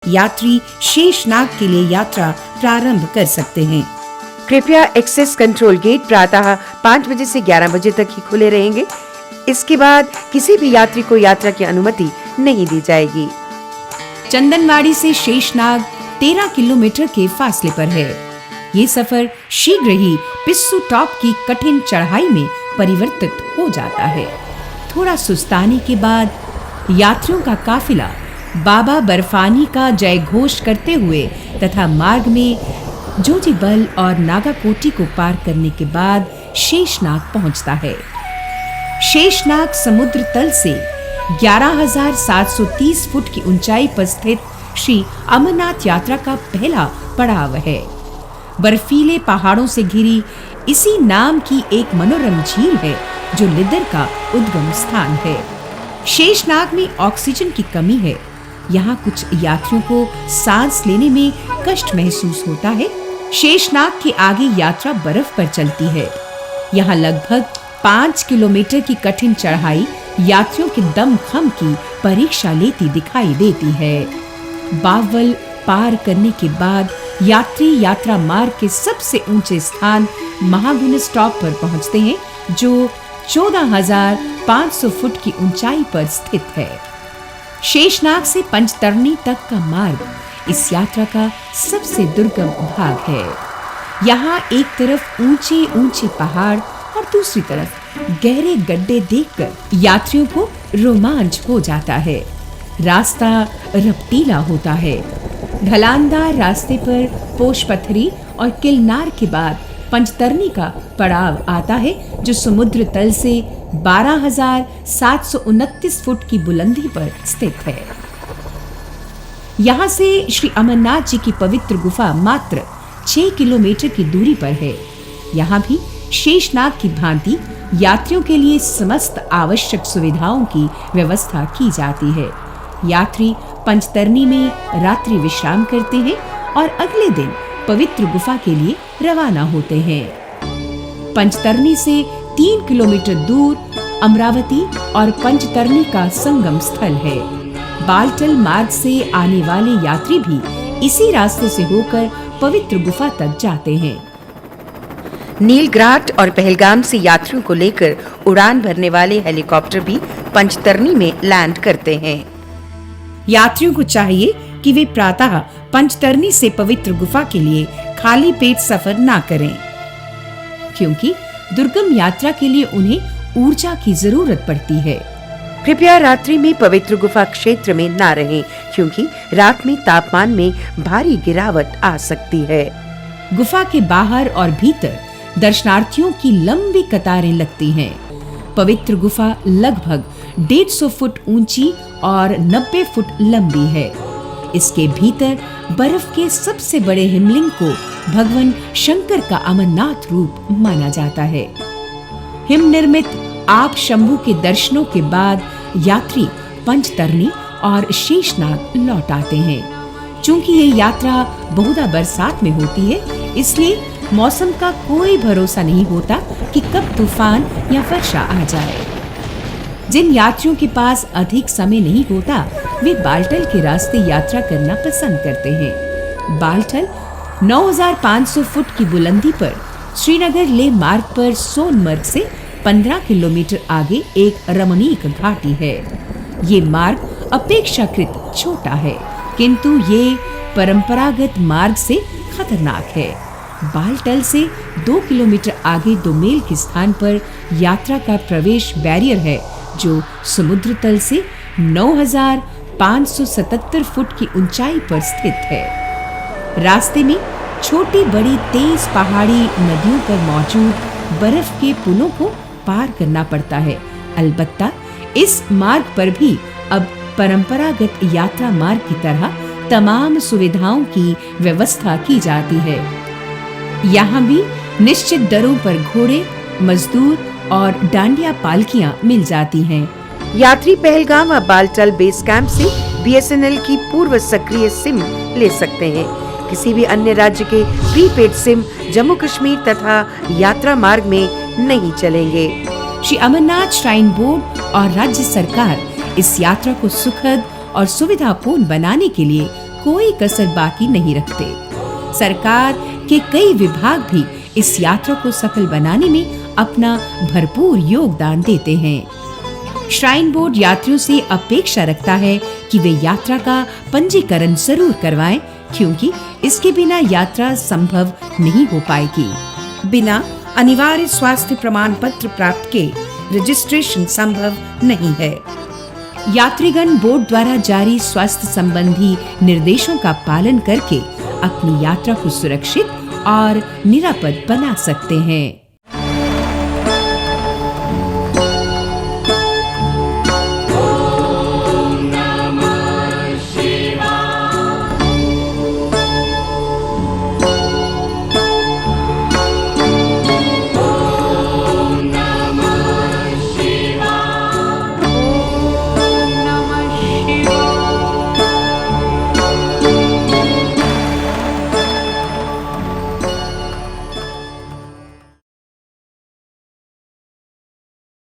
यात्री शेषनाग के लिए यात्रा प्रारंभ कर सकते हैं। कृपया एक्सेस कंट्रोल गेट प्रातः 5 बजे से 11 बजे तक ही खुले रहेंगे। इसके बाद किसी भी यात्री को यात्रा की अनुमति नहीं दी जाएगी। चंदनवाड़ी से शेषनाग 13 किलोमीटर के फासले पर है। ये सफर शीघ्र ही पिस्सू टॉप की कठिन चढ़ाई में परिवर्तित हो जाता है। थोड़ा सुस्ताने के बाद यात्रियों का काफिला बाबा बर्फानी का जय घोष करते हुए तथा मार्ग में जोजीबल और नागाकोटी को पार करने के बाद शेषनाग पहुंचता है। शेषनाग समुद्र तल से 11,730 फुट की ऊंचाई पर स्थित श्री अमरनाथ यात्रा का पहला पड़ाव है। बर्फीले पहाड़ों से घिरी इसी नाम की एक मनोरम झील है जो लिदर का उद्गम स्थान है। शेषनाग में ऑक्सीजन की कमी है। यहाँ कुछ यात्रियों को सांस लेने में कष्ट महसूस होता है। शेषनाग के आगे यात्रा बर्फ पर चलती है। यहाँ लगभग 5 किलोमीटर की कठिन चढ़ाई यात्रियों के दमखम की परीक्षा लेती दिखाई देती है। बावल पार करने के बाद यात्री यात्रा मार्ग के सबसे ऊंचे स्थान महागुण स्टॉप पर पहुंचते हैं, जो 14,500 फुट की ऊंचाई पर स्थित है। शेषनाग से पंचतरणी तक का मार्ग इस यात्रा का सबसे दुर्गम भाग है। यहाँ एक तरफ ऊंचे ऊंचे पहाड़ और दूसरी तरफ गहरे गड्ढे देखकर यात्रियों को रोमांच हो जाता है। रास्ता रपटीला होता है। ढलानदार रास्ते पर पोशपथरी और किलनार के बाद पंचतरणी का पड़ाव आता है, जो समुद्र तल से 12,729 फुट की बुलंदी पर स्थित है। यहाँ से श्री अमरनाथ जी की पवित्र गुफा मात्र 6 किलोमीटर की दूरी पर है। यहाँ भी शेषनाग की भांति यात्रियों के लिए समस्त आवश्यक सुविधाओं की व्यवस्था की जाती है। यात्री पंचतरणी में रात्रि विश्राम करते हैं और अगले दिन पवित्र गुफा के लिए रवाना होते हैं। पंचतरणी से 3 किलोमीटर दूर अमरावती और पंचतरणी का संगम स्थल है। बालटल मार्ग से आने वाले यात्री भी इसी रास्ते से होकर पवित्र गुफा तक जाते हैं। नीलग्राट और पहलगाम से यात्रियों को लेकर उड़ान भरने वाले हेलीकॉप्टर भी पंचतरणी में लैंड करते हैं। यात्रियों को चाहिए कि वे प्रातः पंचतरणी से पवित्र गुफा के लिए खाली पेट सफर ना करें, क्योंकि दुर्गम यात्रा के लिए उन्हें ऊर्जा की जरूरत पड़ती है। कृपया रात्रि में पवित्र गुफा क्षेत्र में ना रहें, क्योंकि रात में तापमान में भारी गिरावट आ सकती है। गुफा के बाहर और भीतर दर्शनार्थियों की लंबी कतारें लगती हैं। पवित्र गुफा लगभग 150 फुट ऊंची और 90 फुट लंबी है। इसके भीतर बर्फ के सबसे बड़े हिमलिंग को भगवान शंकर का अमरनाथ रूप माना जाता है। हिम निर्मित आप शंभु के दर्शनों के बाद यात्री पंचतरणी और शेषनाग लौट आते हैं। चूंकि ये यात्रा बहुधा बरसात में होती है, इसलिए मौसम का कोई भरोसा नहीं होता कि कब तूफान या वर्षा आ जाए। जिन यात्रियों के पास अधिक समय नहीं होता, वे बालटल के रास्ते यात्रा करना पसंद करते हैं। बालटल 9,500 फुट की बुलंदी पर श्रीनगर लेह मार्ग पर सोनमर्ग से 15 किलोमीटर आगे एक रमणीक घाटी है। ये मार्ग अपेक्षाकृत छोटा है, किंतु ये परंपरागत मार्ग से खतरनाक है। बालटल से 2 किलोमीटर आगे 2 मील के स्थान पर यात्रा का प्रवेश बैरियर है, जो समुद्र तल से 9,577 फुट की ऊंचाई पर स्थित है। रास्ते में छोटी बड़ी तेज पहाड़ी नदियों पर मौजूद बर्फ के पुलों को पार करना पड़ता है। अलबत्ता इस मार्ग पर भी अब परंपरागत यात्रा मार्ग की तरह तमाम सुविधाओं की व्यवस्था की जाती है। यहाँ भी निश्चित दरों पर घोड़े, मजदूर और डांडिया पालकियां मिल जाती हैं। यात्री पहलगाम व बालटल बेस कैंप से BSNL की पूर्व सक्रिय सिम ले सकते हैं। किसी भी अन्य राज्य के प्रीपेड सिम जम्मू कश्मीर तथा यात्रा मार्ग में नहीं चलेंगे। श्री अमरनाथ श्राइन बोर्ड और राज्य सरकार इस यात्रा को सुखद और सुविधापूर्ण बनाने के लिए कोई कसर बाकी नहीं रखते। सरकार के कई विभाग भी इस यात्रा को सफल बनाने में अपना भरपूर योगदान देते हैं। श्राइन बोर्ड यात्रियों से अपेक्षा रखता है कि वे यात्रा का पंजीकरण जरूर करवाएं, क्योंकि इसके बिना यात्रा संभव नहीं हो पाएगी। बिना अनिवार्य स्वास्थ्य प्रमाण पत्र प्राप्त के रजिस्ट्रेशन संभव नहीं है। यात्रीगण बोर्ड द्वारा जारी स्वास्थ्य संबंधी निर्देशों का पालन करके अपनी यात्रा को सुरक्षित और निरापद बना सकते हैं।